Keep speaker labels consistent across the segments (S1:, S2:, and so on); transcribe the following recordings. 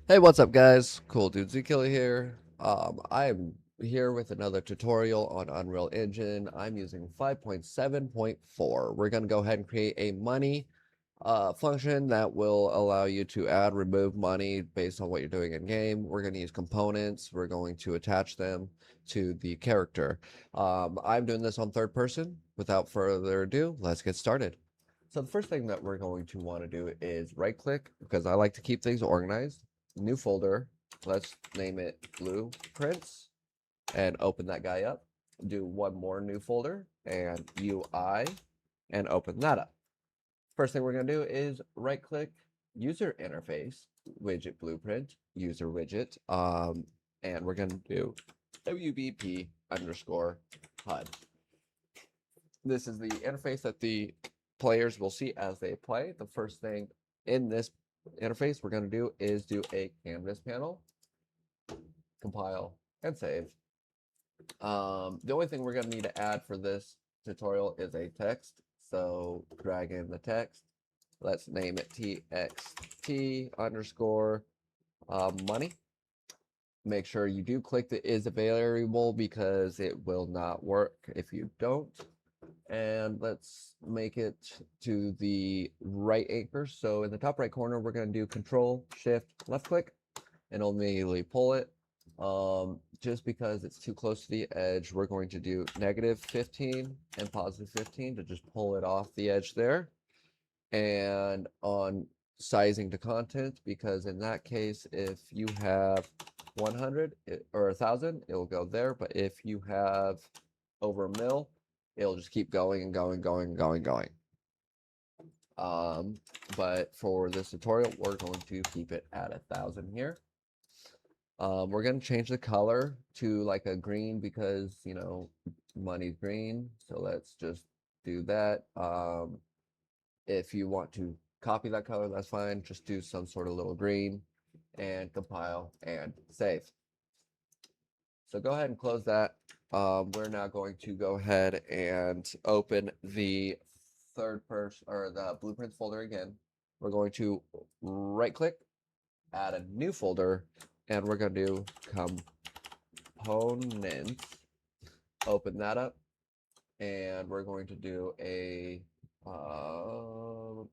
S1: Hey, what's up, guys? Cool Dude Zkiller here. I'm here with another tutorial on Unreal Engine. I'm using 5.7.4. We're going to go ahead and create a money function that will allow you to add, remove money based on what you're doing in game. We're going to use components. We're going to attach them to the character. I'm doing this on third person. Without further ado, let's get started. So the first thing that we're going to want to do is right click because I like to keep things organized. New folder. Let's name it Blueprints and open that guy up. Do one more new folder and UI and open that up. First thing we're going to do is right click user interface, widget blueprint, user widget, and we're going to do WBP underscore HUD. This is the interface that the players will see as they play. The first thing in this interface we're going to do is do a canvas panel, compile, and save. The only thing we're going to need to add for this tutorial is a text. So drag in the text. Let's name it txt underscore money. Make sure you do click the is a variable because it will not work if you don't. And let's make it to the right anchor. So in the top right corner, we're going to do Control Shift left click and it'll immediately pull it. Just because it's too close to the edge, we're going to do -15 and +15 to just pull it off the edge there. And on sizing to content, because in that case, if you have 100 or 1,000, it will go there. But if you have over a mil, it'll just keep going and going, going, going, going. But for this tutorial, we're going to keep it at 1,000 here. We're going to change the color to like a green because, you know, money's green. So let's just do that. If you want to copy that color, that's fine. Just do some sort of little green and compile and save. So go ahead and close that. We're now going to go ahead and open the third person or the blueprints folder again. We're going to right click, add a new folder, and we're going to do components. Open that up, and we're going to do a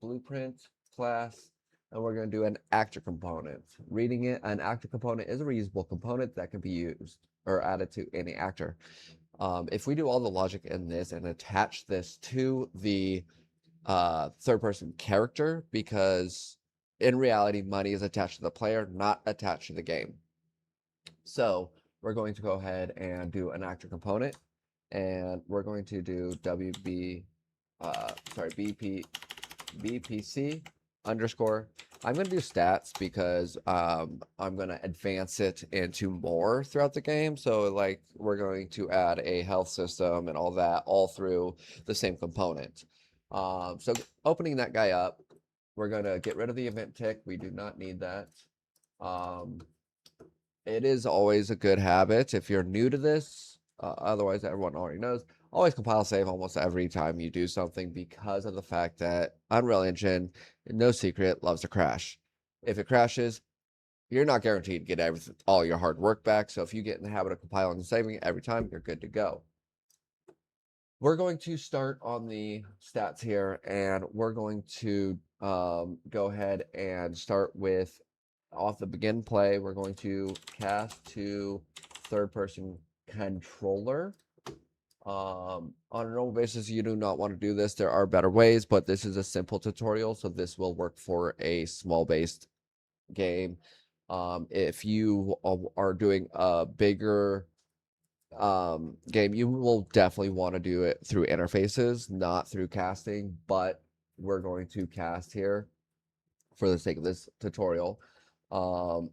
S1: blueprint class, and we're going to do an actor component. Reading it, an actor component is a reusable component that can be used or added to any actor. If we do all the logic in this and attach this to the third person character, because in reality, money is attached to the player, not attached to the game. So we're going to go ahead and do an actor component, and we're going to do BPC underscore. I'm going to do stats because I'm going to advance it into more throughout the game. So like we're going to add a health system and all that all through the same component. So opening that guy up, we're going to get rid of the event tick. We do not need that. It is always a good habit if you're new to this. Otherwise, everyone already knows. Always compile save almost every time you do something because of the fact that Unreal Engine, no secret, loves to crash. If it crashes, you're not guaranteed to get everything, all your hard work back. So if you get in the habit of compiling and saving it every time, you're good to go. We're going to start on the stats here, and we're going to go ahead and start with off the begin play. We're going to cast to third person controller. On a normal basis, you do not want to do this. There are better ways, but this is a simple tutorial, so this will work for a small based game. If you are doing a bigger game, you will definitely want to do it through interfaces, not through casting, but we're going to cast here for the sake of this tutorial. And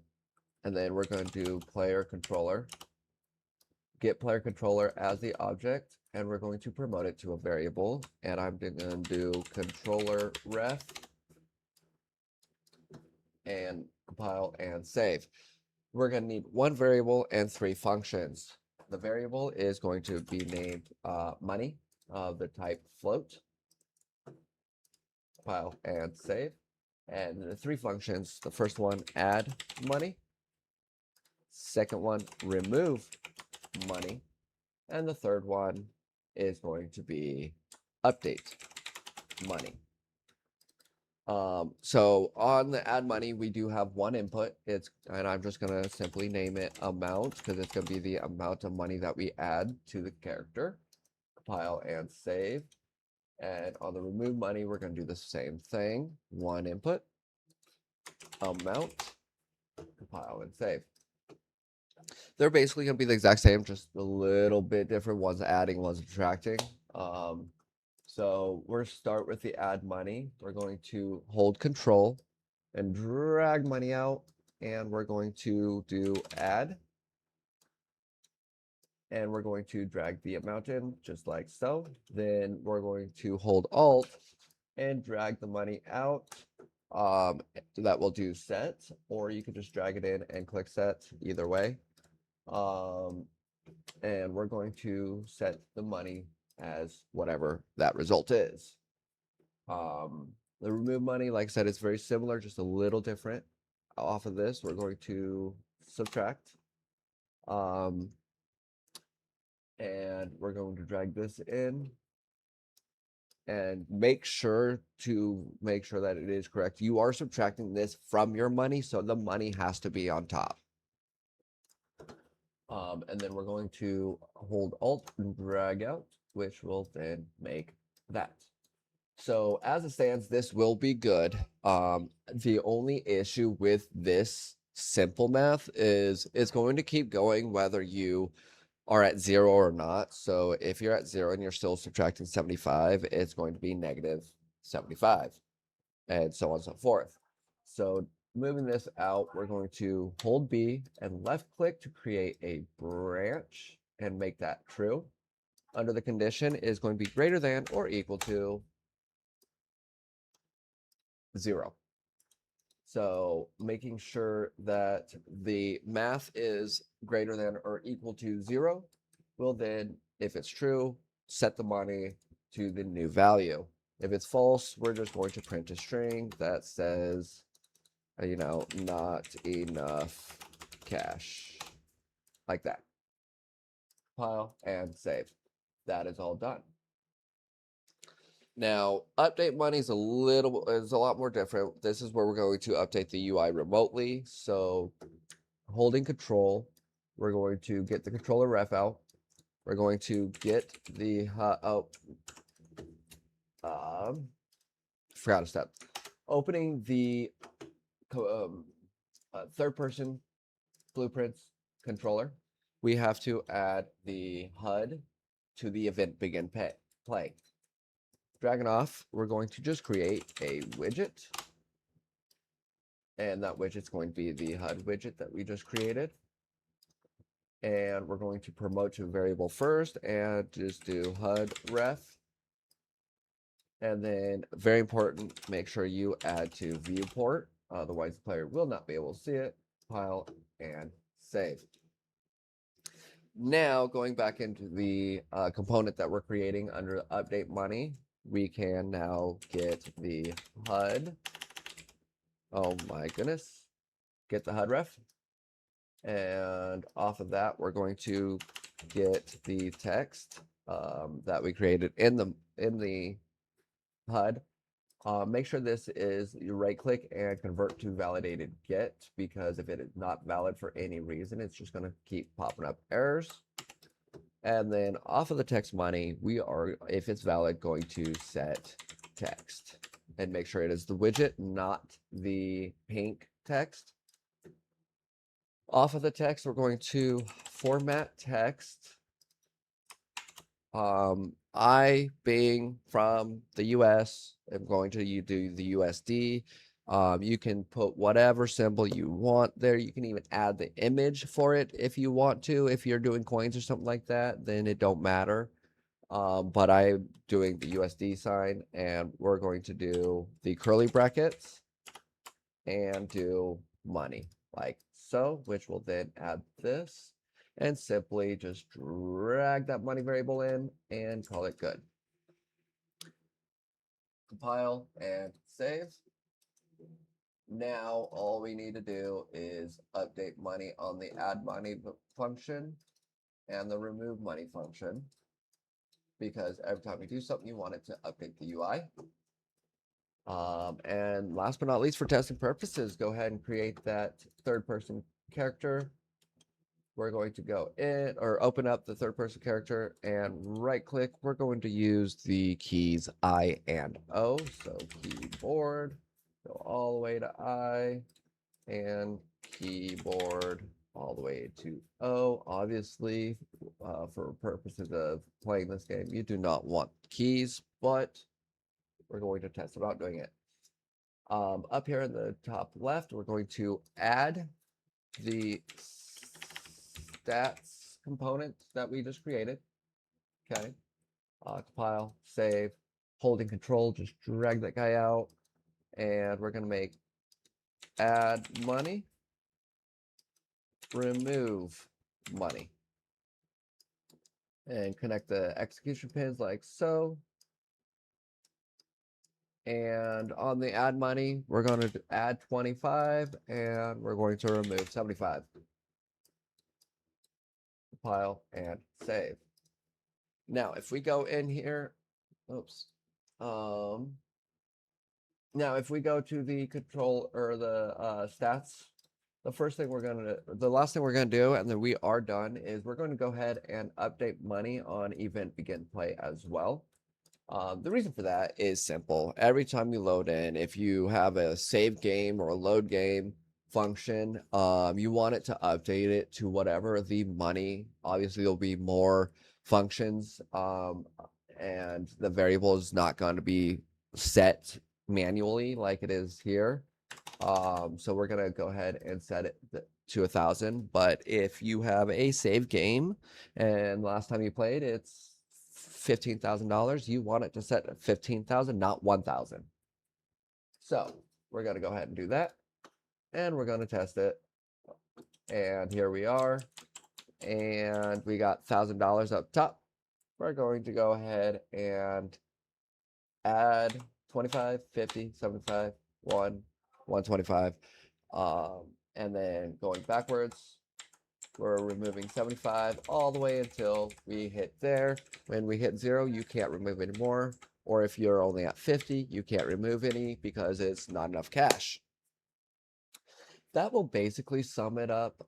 S1: then we're going to do player controller, get player controller as the object, and we're going to promote it to a variable. And I'm going to do controller ref and compile and save. We're going to need one variable and 3 functions. The variable is going to be named money of the type float, compile and save. And the three functions, the first one, add money. Second one, remove money. And the third one is going to be update money. So on the add money, we do have one input. And I'm just gonna simply name it amount because it's gonna be the amount of money that we add to the character. Compile and save. And on the remove money, we're gonna do the same thing. One input, amount, compile and save. They're basically gonna be the exact same, just a little bit different. One's adding, one's subtracting. So we're start with the add money. We're going to hold control and drag money out, and we're going to do add, and we're going to drag the amount in just like so. Then we're going to hold alt and drag the money out. That will do set, or you can just drag it in and click set, either way. And we're going to set the money as whatever that result is. The remove money, like I said, it's very similar, just a little different. Off of this, we're going to subtract. And we're going to drag this in and make sure that it is correct. You are subtracting this from your money, so the money has to be on top. And then we're going to hold alt and drag out, which will then make that. So as it stands, this will be good. The only issue with this simple math is it's going to keep going whether you are at 0 or not. So if you're at 0 and you're still subtracting 75, it's going to be negative 75, and so on and so forth. So moving this out, we're going to hold B and left click to create a branch and make that true. Under the condition is going to be greater than or equal to 0. So making sure that the math is greater than or equal to 0 will then, if it's true, set the money to the new value. If it's false, we're just going to print a string that says, not enough cash, like that. Compile and save. That is all done. Now, update money is a lot more different. This is where we're going to update the UI remotely. So holding control, we're going to get the controller ref out. We're going to get the, forgot a step. Opening the third person blueprints controller, we have to add the HUD to the event begin play. Dragging off, we're going to just create a widget. And that widget's going to be the HUD widget that we just created. And we're going to promote to a variable first and just do HUD ref. And then, very important, make sure you add to viewport. Otherwise, the player will not be able to see it. Compile and save. Now, going back into the component that we're creating under update money, we can now get the HUD. Oh my goodness. Get the HUD ref. And off of that, we're going to get the text that we created in the HUD. Make sure this is, you right click and convert to validated get, because if it is not valid for any reason, it's just going to keep popping up errors. And then off of the text money, we are, if it's valid, going to set text and make sure it is the widget, not the pink text. Off of the text, we're going to format text. I, being from the US, am going to do the USD. You can put whatever symbol you want there. You can even add the image for it if you want to. If you're doing coins or something like that, then it don't matter. But I'm doing the USD sign, and we're going to do the curly brackets and do money like so, which will then add this and simply just drag that money variable in and call it good. Compile and save. Now all we need to do is update money on the add money function and the remove money function, because every time you do something, you want it to update the UI. And last but not least, for testing purposes, go ahead and create that third person character. We're going to go in or open up the third person character and right click. We're going to use the keys I and O. So keyboard, go all the way to I, and keyboard all the way to O. Obviously, for purposes of playing this game, you do not want keys, but we're going to test about doing it. Up here in the top left, we're going to add the stats component that we just created. Okay. Compile, save, holding control, just drag that guy out. And we're going to make add money, remove money. And connect the execution pins like so. And on the add money, we're going to add 25 and we're going to remove 75. Compile and save. Now, if we go in here, oops. Now, if we go to the control or the stats, the last thing we're gonna do, and then we are done, is we're going to go ahead and update money on event begin play as well. The reason for that is simple. Every time you load in, if you have a save game or a load game function, you want it to update it to whatever the money. Obviously, there'll be more functions, and the variable is not going to be set manually like it is here. So we're gonna go ahead and set it to 1,000. But if you have a save game and last time you played, it's $15,000, you want it to set at 15,000, not 1,000. So we're gonna go ahead and do that, and we're gonna test it. And here we are, and we got $1,000 up top. We're going to go ahead and add 25, 50, 75, 125. And then going backwards, we're removing 75 all the way until we hit there. When we hit 0, you can't remove any more. Or if you're only at 50, you can't remove any because it's not enough cash. That will basically sum it up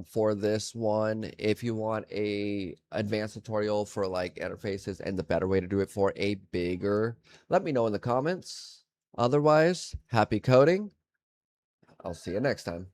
S1: for this one. If you want a advanced tutorial for like interfaces and the better way to do it for a bigger, let me know in the comments. Otherwise, happy coding. I'll see you next time.